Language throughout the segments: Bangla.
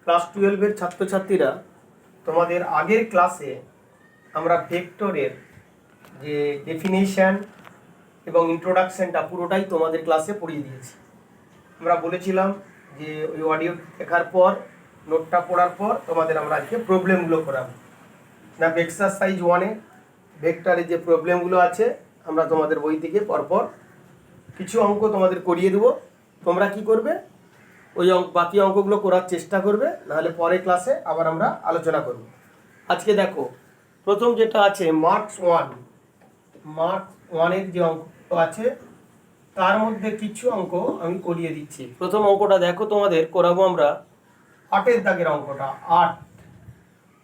ক্লাস 12-এর ছাত্রছাত্রীরা, তোমাদের আগের ক্লাসে আমরা ভেক্টরের যে ডেফিনেশন এবং ইন্ট্রোডাকশনটা পুরোটাই তোমাদের ক্লাসে পড়িয়ে দিয়েছি। আমরা বলেছিলাম যে ওই অডিও দেখার পর, নোটটা পড়ার পর তোমাদের আমরা আজকে প্রবলেমগুলো করাবো। না, এক্সারসাইজ 1-এ ভেক্টরের যে প্রবলেমগুলো আছে আমরা তোমাদের বই থেকে পরপর কিছু অঙ্ক তোমাদের করিয়ে দেবো। তোমরা কি করবে, ওই বাকি অঙ্কগুলো করার চেষ্টা করবে, নাহলে পরে ক্লাসে আবার আমরা আলোচনা করব। আজকে দেখো, প্রথম যেটা আছে মার্কস 1-এর যে অঙ্ক আছে তার মধ্যে কিছু অঙ্ক আমি করিয়ে দিচ্ছি। প্রথম অঙ্কটা দেখো, তোমাদের করাবো আমরা 8-এর দাগের অঙ্কটা। 8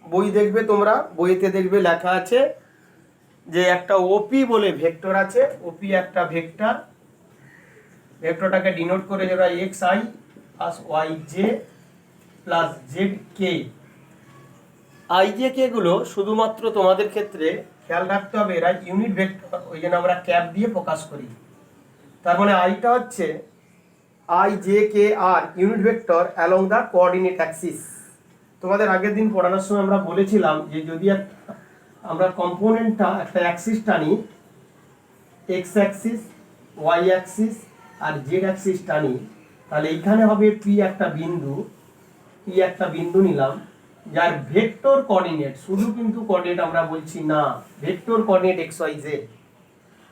বই দেখবে, তোমরা বইতে দেখবে লেখা আছে যে একটা ওপি বলে ভেক্টর আছে। ওপি একটা ভেক্টর, ভেক্টরটাকে ডিনোট করে যেটা x I plus Y j plus z k. I j k গুলো শুধুমাত্র তোমাদের ক্ষেত্রে খেয়াল রাখতে হবে, এরা ইউনিট ভেক্টর, ওই জন্য আমরা ক্যাপ দিয়ে প্রকাশ করি। তার মানে আইটা হচ্ছে আই জে কে আর unit vector along the coordinate axis. তোমাদের আগের দিন পড়ানোর সময় আমরা বলেছিলাম যে যদি আমরা কম্পোনেন্টটা একটা অ্যাক্সিস টানি, এক্স অ্যাক্সিস, ওয়াই অ্যাক্সিস আর জেড অ্যাক্সিস টানি, তাহলে এইখানে হবে পি একটা বিন্দু, পি একটা বিন্দু নিলাম যার ভেক্টর কোঅর্ডিনেট, শুধু কিন্তু কোঅর্ডিনেট আমরা বলছি না, vector coordinate x y z.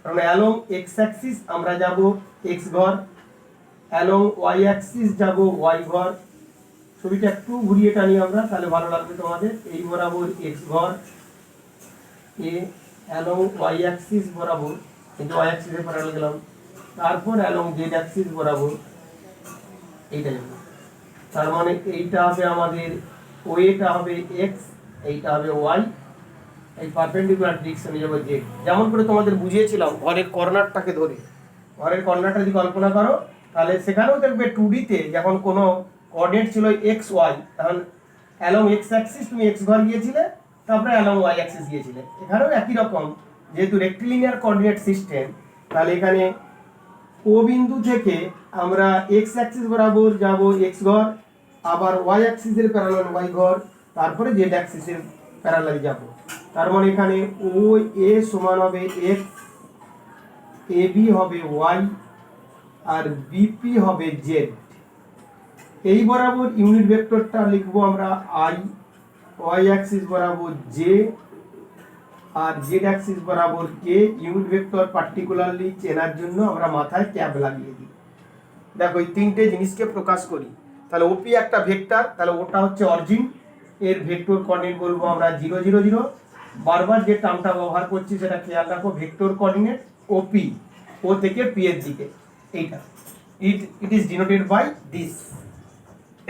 কারণ অ্যালং এক্স অ্যাক্সিস আমরা যাব এক্স ঘর, অ্যালং ওয়াই অ্যাক্সিস যাব ওয়াই ঘর। ছবিটা একটু ঘুরিয়ে টানি আমরা, তাহলে ভালো লাগবে তোমাদের। এই বরাবর এক্স ঘর, এ অ্যালং ওয়াই অ্যাক্সিস বরাবর, এই যে ওয়াই অ্যাক্সিসে প্যারালাল গেলাম, তারপর অ্যালং জেড অ্যাক্সিস বরাবর এইটা যাব। তার মানে এইটা হবে আমাদের ওয়েটা হবে এক্স, এইটা হবে ওয়াই, এই পারপেন্ডিকুলার ডিরেকশনে যাবে জেড। যেমন করে তোমাদের বুঝিয়েছিলাম ঘরের কর্নারটাকে ধরে, ঘরের কর্নারটা যদি কল্পনা করো, তাহলে সেখানেও দেখবে 2D-তে যখন কোনো কোঅর্ডিনেট ছিল এক্স ওয়াই, তখন অ্যালং এক্স অ্যাক্সিস তুমি এক্স ঘর গিয়েছিলে, তারপরে অ্যালং ওয়াই অ্যাক্সিস গিয়েছিলে। এখানেও একই রকম, যেহেতু রেক্টিলিনিয়ার কোঅর্ডিনেট সিস্টেম, তাহলে এখানে ও বিন্দু থেকে আমরা এক্স অ্যাক্সিস বরাবর যাব এক্স ঘর, আবার ওয়াই অ্যাক্সিসের প্যারালাল ওয়াই ঘর, তারপরে জেড অ্যাক্সিসের প্যারালাল যাব। তার মানে এখানে ও এ সমান হবে এক্স, এ বি হবে ওয়াই আর বিপি হবে জেড। এই বরাবর ইউনিট ভেক্টরটা লিখবো আমরা আই, ওয়াই অ্যাক্সিস বরাবর জে আর জেড অ্যাক্সিস বরাবর কে। ইউনিট ভেক্টর পার্টিকুলারলি চেনার জন্য আমরা মাথায় ক্যাপ লাগিয়ে দিই। দেখো এই তিনটে জিনিসকে প্রকাশ করি। তাহলে ওপি একটা ভেক্টর, তাহলে ওটা হচ্ছে অরিজিন, এর ভেক্টর কোঅর্ডিনেট বলবো আমরা 0 0 0। বারবার যে টার্মটা ব্যবহার করছি সেটা খেয়াল রাখো, ভেক্টর কোঅর্ডিনেট ওপি, ও থেকে পি এর দিকে, এইটা it is denoted by this.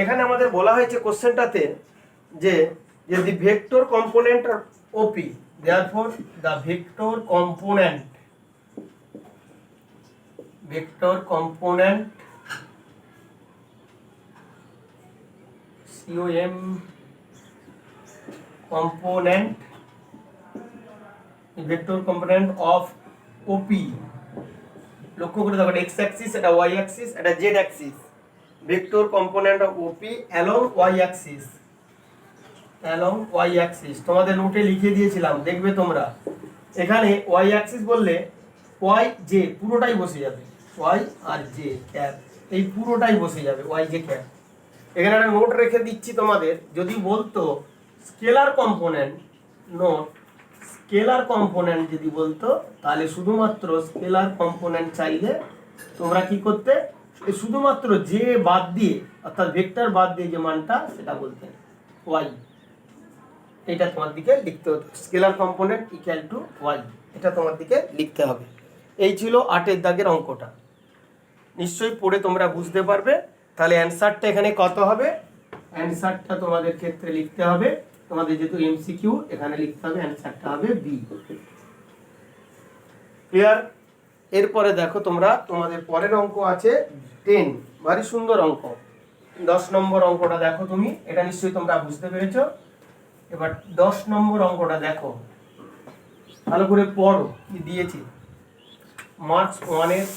এখানে আমাদের বলা হয়েছে কোশ্চেনটাতে যে the vector component of OP, therefore the vector component vector component of OP, লক্ষ্য করে দেখো এক্স অ্যাক্সিস, এটা ওয়াই অ্যাক্সিস, এটা z axis. Vector component of OP along y axis, along y axis তোমাদের নোটে লিখে দিয়েছিলাম, দেখবে তোমরা। এখানে ওয়াই অ্যাক্সিস বললে ওয়াই জে পুরোটাই বসে যাবে, ওয়াই আর জে ক্যাপ, এই পুরোটাই বসে যাবে ওয়াই জে ক্যাপ। এখানে একটা নোট রেখে দিচ্ছি তোমাদের, যদি বলতো scalar component, note scalar component যদি বলতো, তাহলে শুধুমাত্র স্কেলার কম্পোনেন্ট চাইলে তোমরা কি করতে, শুধুমাত্র জে বাদ দিয়ে, অর্থাৎ ভেক্টর বাদ দিয়ে যে মানটা সেটা বলতে, ওয়াই, এটা তোমার দিকে লিখতে হতো, scalar component equal to y, এটা তোমার দিকে লিখতে হবে। এই ছিল 8-এর দাগের অঙ্কটা, নিশ্চয়ই পড়ে তোমরা বুঝতে পারবে। তাহলে অ্যান্সারটা এখানে কত হবে, অ্যান্সারটা তোমাদের ক্ষেত্রে লিখতে হবে, তোমাদের যেহেতু এমসিকিউ এখানে লিখতে হবে, অ্যান্সারটা হবে বি। ক্লিয়ার? এরপরে দেখো তোমরা, তোমাদের পরের অঙ্ক আছে 10, ভারী সুন্দর অঙ্ক। 10 নম্বর অঙ্কটা দেখো তুমি, এটা নিশ্চয়ই তোমরা বুঝতে পেরেছো। এবার 10 নম্বর অঙ্কটা দেখো, ভালো করে পড়ো কি দিয়েছি। মার্কস 1-এর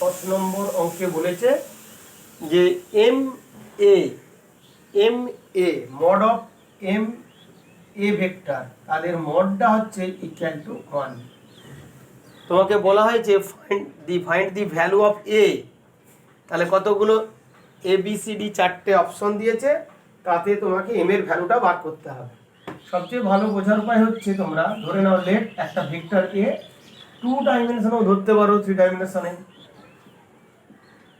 10 নম্বর অঙ্কে বলেছে যে m a m a mod of m a vector, তাদের মডটা হচ্ছে ইকুয়াল টু 1। তোমাকে বলা হয়েছে find the value of a, তাহলে কতগুলো এ বি সি ডি 4টে অপশন দিয়েছে, তাতে তোমাকে এম এর ভ্যালুটা বার করতে হবে। সবচেয়ে ভালো বোঝার উপায় হচ্ছে তোমরা ধরে নাও লেট একটা ভেক্টর এ 2 ডাইমেনশনেও ধরতে পারো, 3 ডাইমেনশনে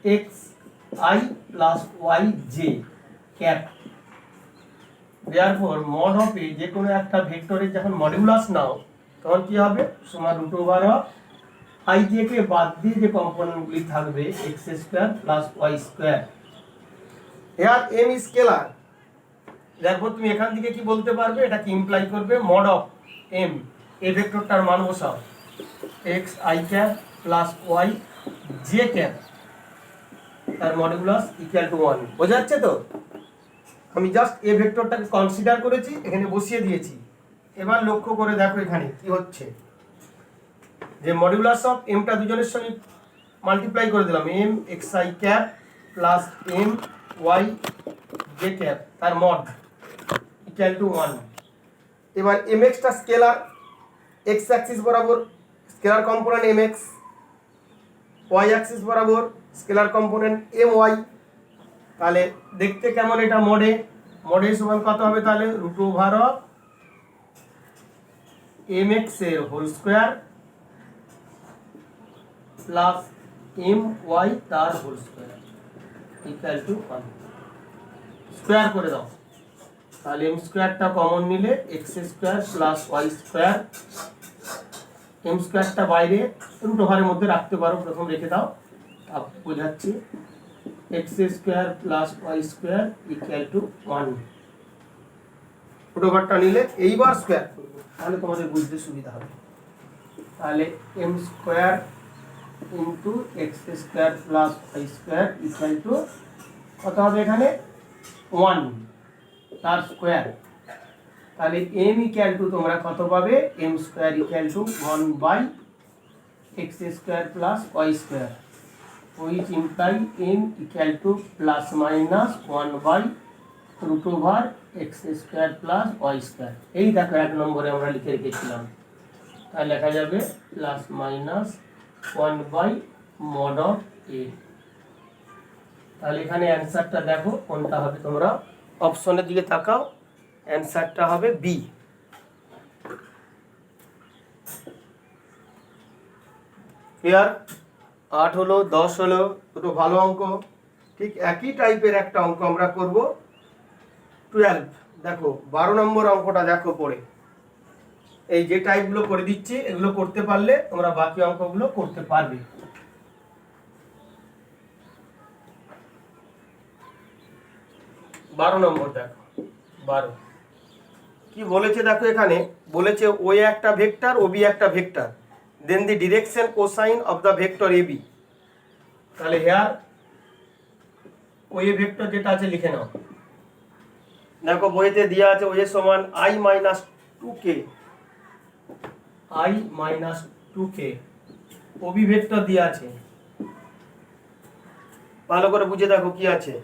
X I plus Y J cap. Therefore mod of A, যে কোনো একটা ভেক্টরের যখন মডিউলাস নাও তখন কি হবে, সমান root over of i j k বাদ দিয়ে যে কম্পোনেন্টগুলি থাকবে x square plus Y square. এর এম স্কেলার, দেখো তুমি এখান থেকে কি বলতে পারবে, এটা কি ইমপ্লাই করবে মড অফ এম, এই ভেক্টরটার মান বসাও x I cap plus Y J cap, তার মডিউলাস ইকুয়াল টু 1। বোঝা যাচ্ছে তো? আমি জাস্ট এ ভেক্টরটাকে কনসিডার করেছি, এখানে বসিয়ে দিয়েছি। এবার লক্ষ্য করে দেখো এখানে কি হচ্ছে, যে মডিউলাস অফ এমটা দুজনের সঙ্গে মাল্টিপ্লাই করে দিলাম, M X I cap plus M Y J cap, তার মড ইকুয়াল টু 1। এবার এম এক্সটা স্কেলার, এক্স অ্যাক্সিস বরাবর scalar component M X, Y axis বরাবর স্কেলার কম্পোনেন্ট এম ওয়াই। তাহলে দেখতে কেমন এটা মডে, মডে সমান কত হবে, তাহলে root over of M X এর whole square plus M Y তার whole square equal to 1। Square করে দাও, তাহলে এম স্কোয়ারটা কমন নিলে X square plus Y square, M স্কোয়ারটা বাইরে রুট ওভারের মধ্যে রাখতে পারো, প্রথম রেখে দাও, বোঝাচ্ছি X square plus Y square equal to 1। Root ওভারটা নিলে এইবার স্কোয়ার করবো, তাহলে তোমাদের বুঝতে সুবিধা হবে। তাহলে m square into x square plus Y square equal to কত হবে, এখানে 1 তার স্কোয়ার। তাহলে এম ইকুয়াল টু তোমরা কত পাবে, m square equal to 1 by x square plus Y square, which imply m equal to plus minus 1 by root over x square plus y square। এই দেখো 1 নম্বরে আমরা লিখে রেখেছিলাম, তাই লেখা যাবে plus minus 1 by mod of a। তাহলে এখানে অ্যানসারটা দেখো কোনটা হবে, তোমরা অপশনের দিকে তাকাও, অ্যানসারটা হবে বি। ক্লিয়ার? 8 হলো, 10 হলো, দুটো ভালো অঙ্ক। ঠিক একই টাইপের একটা অঙ্ক আমরা করব 12। দেখো 12 নম্বর অঙ্কটা দেখো পড়ে, এই যে টাইপগুলো করে দিচ্ছি এগুলো করতে পারলে তোমরা বাকি অঙ্কগুলো করতে পারবে। 12 নম্বর দেখো, 12 কি বলেছে দেখো, এখানে বলেছে ও একটা ভেক্টর, ও বি একটা ভেক্টর, then the direction cosine of the vector a b. তাহলে হেয়ার ও এ ভেক্টর যেটা আছে লিখে নাও। দেখো বইতে দেওয়া আছে ও এ সমান i minus 2k, i minus 2k, O b vector দেওয়া আছে, ভালো করে বুঝে দেখো কি আছে,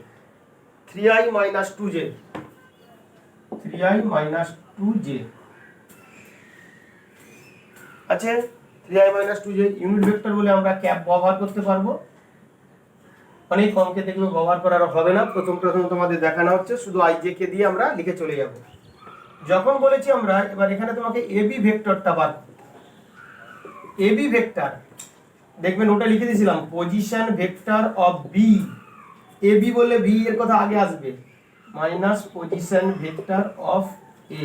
3i minus 2j, 3i minus 2j আছে, 3i minus 2j unit vector বলে আমরা ক্যাপ ব্যবহার করতে পারবো। অনেক অঙ্কে দেখলো ব্যবহার করার হবে না, প্রথম তোমাদের দেখানো হচ্ছে, শুধু i j কে দিয়ে আমরা লিখে চলে যাব। যখন বলেছি আমরা এবার এখানে তোমাকে ab ভেক্টরটা বার করতে, ab ভেক্টর দেখবেন ওটা লিখে দিয়েছিলাম position vector of b, ab বললে b এর কথা আগে আসবে, minus position vector of a,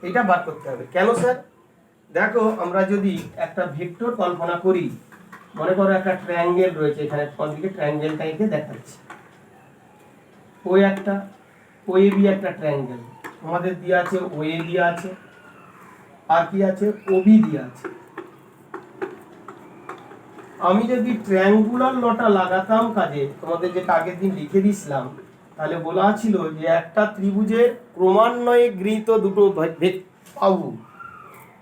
এটা বার করতে হবে। কেন স্যার? দেখো আমরা যদি একটা ভেক্টর কল্পনা করি, মনে করো একটা ট্রায়াঙ্গেল রয়েছে, এখানে কোনদিকে ট্রায়াঙ্গেলটা এঁকে দেখাচ্ছি, ও একটা ও এ বি একটা ট্রায়াঙ্গেল আমাদের দেওয়া আছে, ও এ দেওয়া আছে, আর কি আছে, ও বি দেওয়া আছে। আমি যদি ট্রায়াঙ্গুলার লটা লাগাতাম কাজে, তোমাদের যেটা আগের দিন লিখে দিয়েছিলাম, তাহলে বলা ছিল যে একটা ত্রিভুজের ক্রমান্বয়ে গৃহীত দুটো বাহু,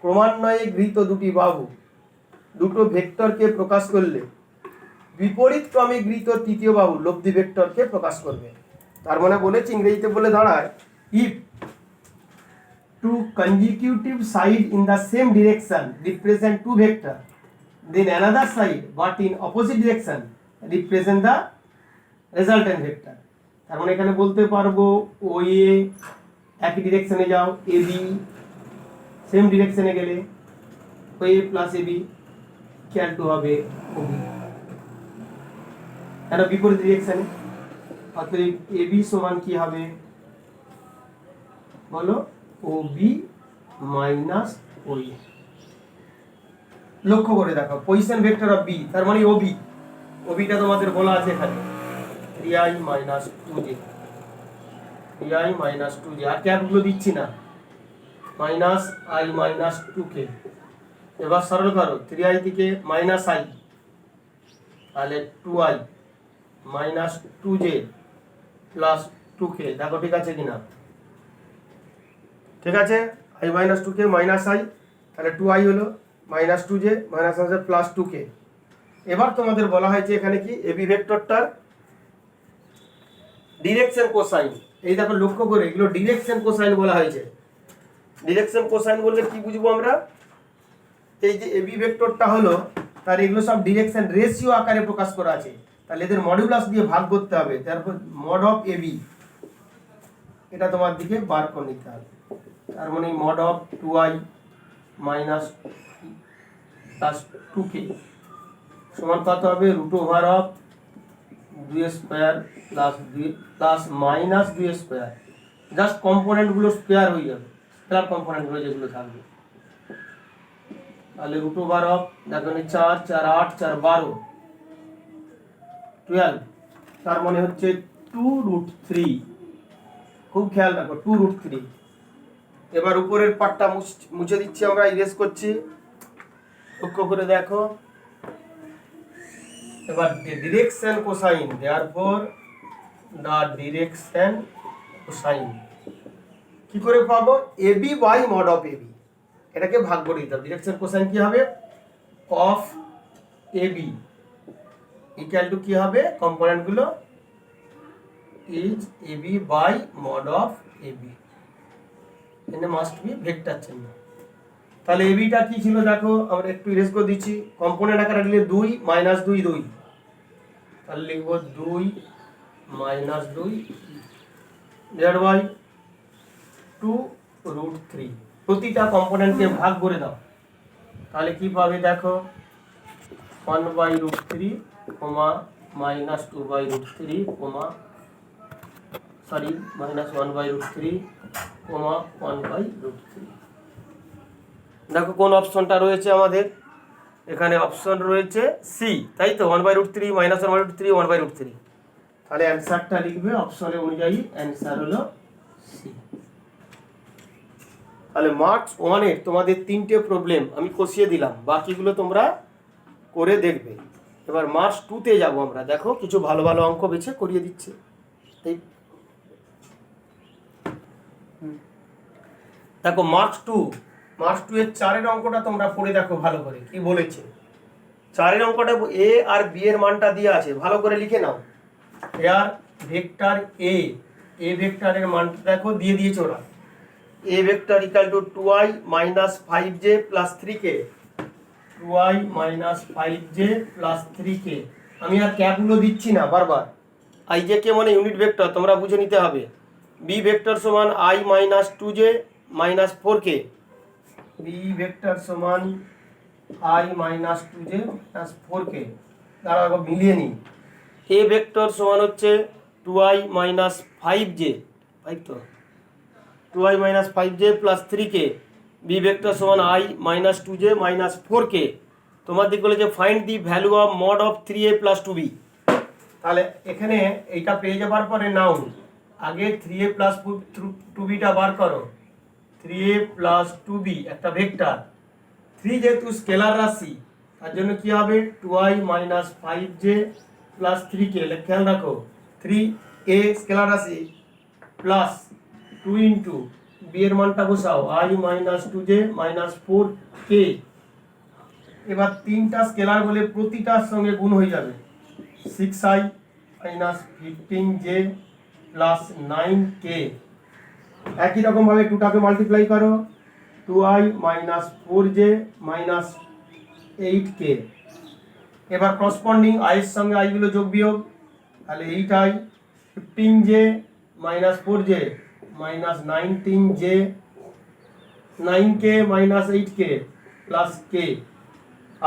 ক্রমান্বয়ে গৃহীত দুটি বাহু দুটো ভেক্টরকে প্রকাশ করলে বিপরীত ক্রমে গৃহীত তৃতীয় বাহু লব্ধি ভেক্টরকে প্রকাশ করবে। তার মানে বলেছি ইংরেজিতে বলে দাঁড়ায় if two consecutive side in the same direction represent two vector, then another side but in opposite direction represent the resultant vector. তার মানে এখানে বলতে পারবো ও এ একই ডিরেকশনে যাও, এ বি সেম ডিরেকশনে গেলে O A plus A B equal to হবে ও বি, এটা বিপরীত ডিরেকশনে। অতএব এ বি সমান কি হবে বলো, ও বি মাইনাস ও এ। লক্ষ্য করে দেখো পজিশন ভেক্টর অফ বি, তার মানে ওবি, ওবিটা তোমাদের বলা আছে এখানে 3i minus 2j, 3i minus 2j, আর ক্যাপগুলো দিচ্ছি না, মাইনাস i মাইনাস 2k। এবার সরল করো 3i থেকে মাইনাস i, তাহলে 2i minus 2j plus 2k। দেখো ঠিক আছে কিনা, ঠিক আছে। i minus 2k minus i, তাহলে 2i হলো মাইনাস 2j মাইনাস আছে প্লাস 2k। এবার তোমাদের বলা হয়েছে এখানে কি এবি ভেক্টরটার ডিরেকশন কোসাইন। এই দেখো লক্ষ্য করে এগুলো ডিরেকশন কোসাইন বলা হয়েছে। ডিরেকশন কোসাইন বললে কি বুঝবো আমরা, এই যে এবি ভেক্টরটা হলো তার এগুলো সব ডিরেকশন রেশিও আকারে প্রকাশ করা আছে, তাহলে এদের মডিউলাস দিয়ে ভাগ করতে হবে। তারপর মড অফ এবি এটা তোমার দিকে বার করে নিতে হবে। তার মানে mod of 2i minus plus 2k সমান কত হবে, root over of 2 square plus 2 plus minus 2 square. Just কম্পোনেন্টগুলো স্কয়ার হয়ে যাবে, স্কয়ার কম্পোনেন্টগুলো যেগুলো থাকবে। তাহলে রুট ওভার অফ দেখো 4 4 8 4 12 12, তার মানে হচ্ছে 2√3। খুব খেয়াল রাখো 2√3। এবার উপরের পার্টটা মুছে দিচ্ছি আমরা, ইরেজ করছি, লক্ষ্য করে দেখো। এবার direction cosine, therefore the direction cosine কি করে পাবো, AB by mod of AB, এটাকে ভাগ করে দিতে হবে। ডিরেকশন কোসাইন কি হবে, অফ এবি ইকুয়াল টু কি হবে, কম্পোনেন্ট গুলো is AB by mod of AB, এখানে মাস্ট বি ভেক্টর চিহ্ন। তাহলে এবিটা কি ছিল দেখো, আমরা একটু ইরেজ করে দিচ্ছি। কম্পোনেন্ট আকারে লিখলে 2 মাইনাস 2 2, তাহলে লিখবো 2 মাইনাস 2 ডিভাইড বাই 2√3। প্রতিটা কম্পোনেন্টকে ভাগ করে দাও, তাহলে কি পাবে দেখো, 1/√3 কমা মাইনাস 2/√3 কমা সরি মাইনাস 1/√3 কমা 1/√3। দেখো কোন অপশনটা রয়েছে আমাদের এখানে, অপশন রয়েছে সি, তাই তো 1/√3 মাইনাস 1/√3 1/√3। তাহলে অ্যান্সারটা লিখবে অপশনে অনুযায়ী, অ্যান্সার হলো সি। তাহলে মার্কস 1 এর তোমাদের 3টে প্রবলেম আমি কষিয়ে দিলাম, বাকিগুলো তোমরা করে দেখবে। এবার মার্কস 2 তে যাবো আমরা। দেখো কিছু ভালো ভালো অঙ্ক বেছে করিয়ে দিচ্ছে। এই দেখো মার্কস 2 এর 4 অঙ্কটা তোমরা পড়ে দেখো ভালো করে কি বলেছে। 4 অঙ্কটা এ আর বি এর মানটা দিয়ে আছে, ভালো করে লিখে নাও। এর ভেক্টর এ ভেক্টরের মানটা দেখো দিয়ে দিয়েছে ওরা। এ vector equal to 2i minus 5j plus 3k, 2i minus 5j plus 3k। আমি আর ক্যাপগুলো দিচ্ছি না বারবার। i j কে মানে ইউনিট ভেক্টর, তোমরা বুঝে নিতে হবে। বি ভেক্টর সমান i minus 2j minus 4k, b vector সমান i minus 2j plus 4k। দাঁড়াও একবার মিলিয়ে নিই। এ ভেক্টর সমান হচ্ছে 2i মাইনাস 5j, তাই তো 2i minus 5j plus 3k, b vector সমান i minus 2j minus 4k। তোমার দিকে বলেছে find the value of mod of 3a plus 2b। তাহলে এখানে এইটা পেয়ে যাবার পরে নাও আগে 3a প্লাস 2bটা বার করো। 3a প্লাস 2b একটা ভেক্টর, 3 যেহেতু স্কেলার রাশি তার জন্য কি হবে 2i minus 5j plus 3k। খেয়াল রাখো 3a স্কেলার রাশি প্লাস 2 ইন্টু বি এর মানটা বসাও i minus 2j minus 4k। এবার তিনটা স্কেলার বলে প্রতিটার সঙ্গে গুণ হয়ে যাবে 6i minus 15j plus 9k। একই রকমভাবে 2টাকে মাল্টিপ্লাই করো, 2i minus 4j minus 8k। এবার করসপন্ডিং i এর সঙ্গে i গুলো যোগ বিয়োগ, তাহলে 8i 15j minus 4j minus 19j 9k minus 8k plus k।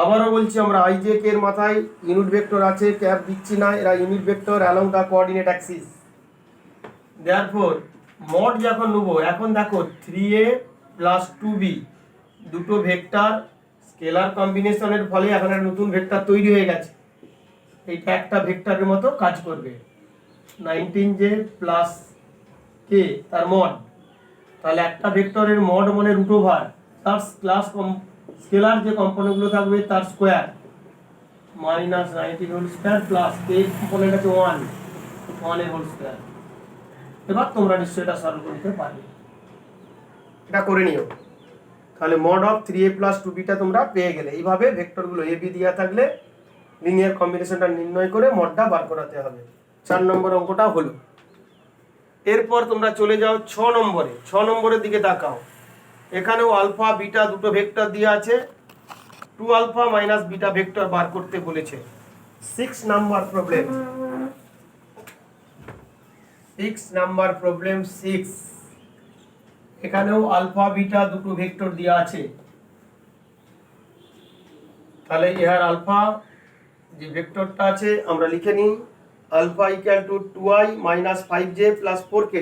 আবারও বলছি আমরা ij k এর মাথায় ইউনিট ভেক্টর আছে, ক্যাপ দিচ্ছি না, এরা unit vector along the coordinate Axis. Therefore mod যখন নেব, এখন দেখো 3a প্লাস 2b দুটো ভেক্টর স্কেলার কম্বিনেশনের ফলে এখন একটা নতুন ভেক্টর তৈরি হয়ে গেছে। এইটা একটা ভেক্টরের মতো কাজ করবে। 19j প্লাস k তার মড, তাহলে একটা ভেক্টরের মড মানে রুট ওভার তার ক্লাস স্কেলার যে কম্পোনেন্টগুলো থাকবে তার square minus 19 whole square plus k component আছে 1 এর হোল স্কোয়ার। এবার তোমরা নিশ্চয়ই এটা সলভ করতে পারবে, এটা করে নিও। তাহলে mod of 3a plus 2b টা তোমরা পেয়ে গেলে। এইভাবে ভেক্টরগুলো a b দেওয়া থাকলে লিনিয়ার কম্বিনেশনটা নির্ণয় করে মডটা বার করাতে হবে। 4 নম্বর অঙ্কটা হলো। এরপর তোমরা চলে যাও 6 নম্বরে। 6 নম্বরের দিকে তাকাও, এখানেও আলফা বিটা দুটো ভেক্টর দেওয়া আছে, 2 আলফা মাইনাস বিটা ভেক্টর বার করতে বলেছে। 6 নাম্বার প্রবলেম, 6 নাম্বার প্রবলেম 6। এখানেও আলফা বিটা দুটো ভেক্টর দেওয়া আছে। তাহলে ইহার আলফা যে ভেক্টরটা আছে আমরা লিখে নিই, alpha equal to 2i minus 5j plus 4k,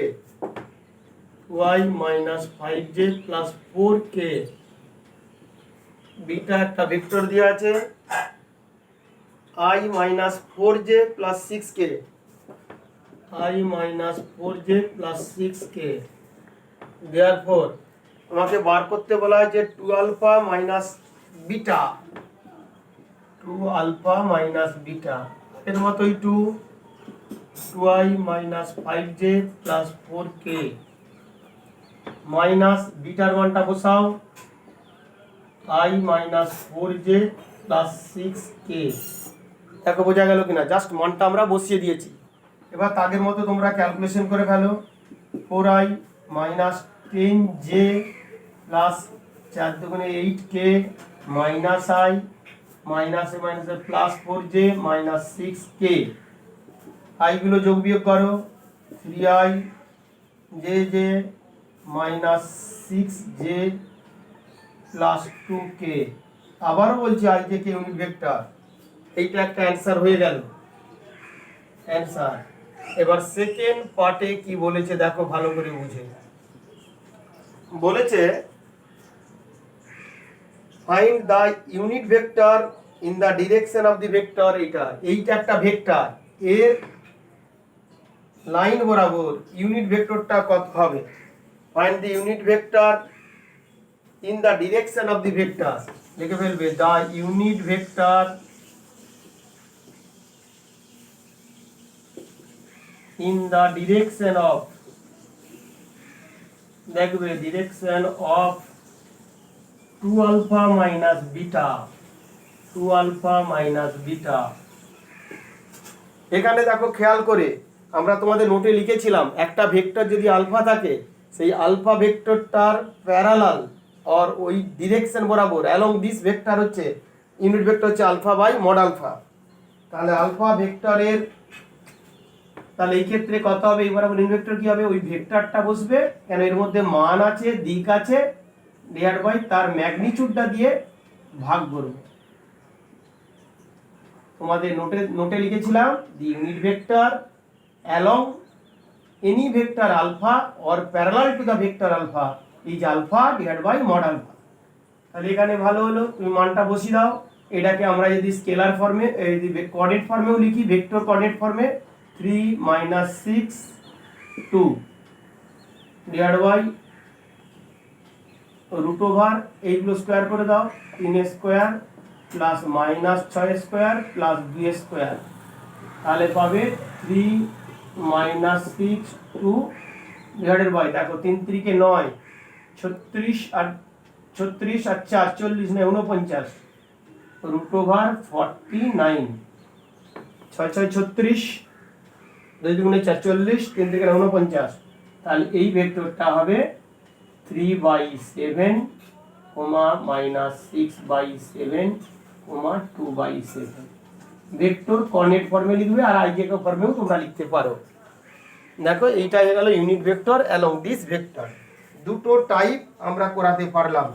2i minus 5j plus 4k। Beta একটা ভেক্টর দেওয়া আছে i minus 4j plus 6k, i minus 4j plus 6k। Therefore আমাকে বার করতে বলা হয় যে 2 alpha minus beta, 2 alpha minus beta এর মতোই 2i minus 5j plus 4k minus bitter মানটা বসাও i minus 4j plus 6k। দেখো বোঝা গেল কিনা, জাস্ট মানটা আমরা বসিয়ে দিয়েছি। এবার তাদের মতো তোমরা ক্যালকুলেশন করে ফেলো, 4i মাইনাস 10j প্লাস 4 দুগুণে 8k মাইনাস i মাইনাসে মাইনাসে plus 4j minus 6k। i গুলো যোগ বিয়োগ করো, 3i j minus 6j plus 2k। আবারও বলছি i j k unit vector. এইটা একটা অ্যান্সার হয়ে গেল, অ্যান্সার। এবার সেকেন্ড পার্টে কি বলেছে দেখো ভালো করে বুঝে। বলেছে find the unit vector in the direction of the vector. এইটা একটা ভেক্টর, এর লাইন বরাবর ইউনিট ভেক্টরটা কত হবে। Find the unit vector in the direction of the vector, লিখে ফেলবে the unit vector in the direction of, দেখবে direction of 2 alpha minus beta, 2 alpha minus beta। এখানে দেখো খেয়াল করে আমরা তোমাদের নোটে লিখেছিলাম একটা ভেক্টর যদি আলফা থাকে সেই আলফা ভেক্টরটার প্যারালাল আর ওই ডিরেকশন বরাবর অ্যালং দিস ভেক্টর হচ্ছে ইউনিট ভেক্টর হচ্ছে আলফা বাই মড আলফা। তাহলে আলফা ভেক্টরের, তাহলে এই ক্ষেত্রে কত হবে, এই বরাবর ইউনিট ভেক্টর কি হবে, ওই ভেক্টরটা বসবে, কেন এর মধ্যে মান আছে দিক আছে, ডিভাইড বাই তার ম্যাগনিটিউডটা দিয়ে ভাগ করব। তোমাদের নোটে লিখেছিলাম the unit vector along any vector alpha or parallel to the vector alpha is alpha divide by mod alpha. তাহলে এখানে ভালো হলো, তুমি মানটা বসিয়ে দাও। এটাকে আমরা যদি স্কেলার ফর্মে কোঅর্ডিনেট ফর্মেও লিখি, ভেক্টর কোঅর্ডিনেট ফর্মে 3 minus 6 2 divide by root over এইগুলো স্কোয়ার করে দাও, 3 square plus minus 6 square plus 2 square. তাহলে পাবে 3 মাইনাস 6 2 ডিভাইডেড বাই, দেখো 3 3 কে 9, 36 আর 36 আর 4 40 না 49 রুট ওভার 49, 6 6 36 2 দুগুণে 4 40, 3 থেকে 49, তাহলে এই ভেক্টরটা হবে 3/7, -6/7, 2/7। ভেক্টর কোঅর্ডিনেট ফর্মে লিখবে, আর আইজেকব ফর্মেও তোমরা লিখতে পারো। দেখো এইটা হয়ে গেল unit vector along this vector. দুটো টাইপ আমরা করাতে পারলাম।